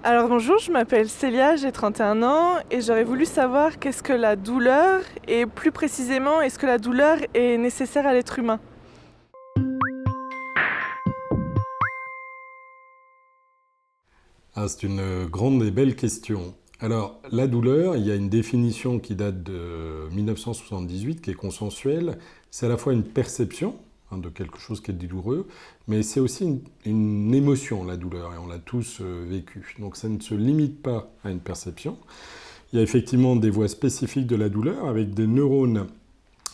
Alors bonjour, je m'appelle Célia, j'ai 31 ans et j'aurais voulu savoir qu'est-ce que la douleur et plus précisément est-ce que la douleur est nécessaire à l'être humain? Ah, c'est une grande et belle question. Alors, la douleur, il y a une définition qui date de 1978, qui est consensuelle. C'est à la fois une perception de quelque chose qui est douloureux, mais c'est aussi une émotion, la douleur, et on l'a tous vécu. Donc ça ne se limite pas à une perception. Il y a effectivement des voies spécifiques de la douleur, avec des neurones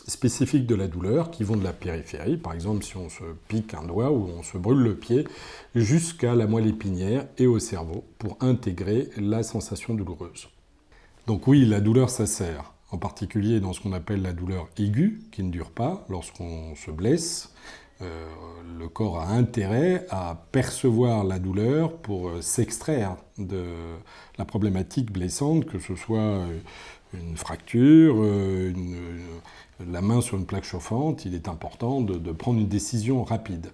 spécifiques de la douleur qui vont de la périphérie, par exemple si on se pique un doigt ou on se brûle le pied, jusqu'à la moelle épinière et au cerveau pour intégrer la sensation douloureuse. Donc oui, la douleur ça sert, en particulier dans ce qu'on appelle la douleur aiguë, qui ne dure pas lorsqu'on se blesse. Le corps a intérêt à percevoir la douleur pour s'extraire de la problématique blessante, que ce soit une fracture, la main sur une plaque chauffante. Il est important de prendre une décision rapide.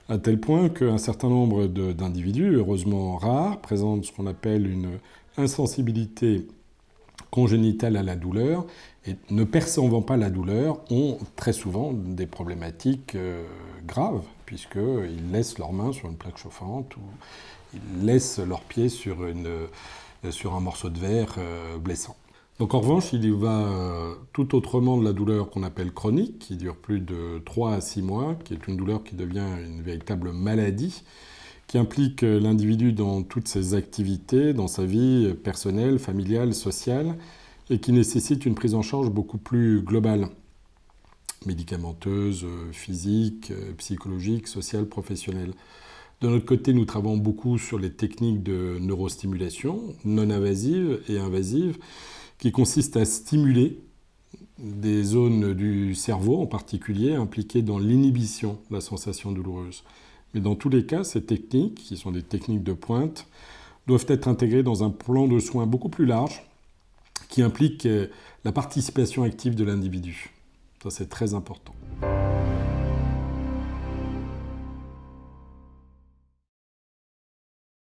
À tel point qu'un certain nombre d'individus, heureusement rares, présentent ce qu'on appelle une insensibilité congénitale à la douleur, et ne percevant pas la douleur, ont très souvent des problématiques graves, puisqu'ils laissent leurs mains sur une plaque chauffante ou ils laissent leurs pieds sur un morceau de verre blessant. Donc en revanche, il y va tout autrement de la douleur qu'on appelle chronique, qui dure plus de 3 à 6 mois, qui est une douleur qui devient une véritable maladie, qui implique l'individu dans toutes ses activités, dans sa vie personnelle, familiale, sociale, et qui nécessite une prise en charge beaucoup plus globale, médicamenteuse, physique, psychologique, sociale, professionnelle. De notre côté, nous travaillons beaucoup sur les techniques de neurostimulation, non invasives et invasives, qui consistent à stimuler des zones du cerveau en particulier impliquées dans l'inhibition de la sensation douloureuse. Mais dans tous les cas, ces techniques, qui sont des techniques de pointe, doivent être intégrées dans un plan de soins beaucoup plus large qui implique la participation active de l'individu. Ça, c'est très important.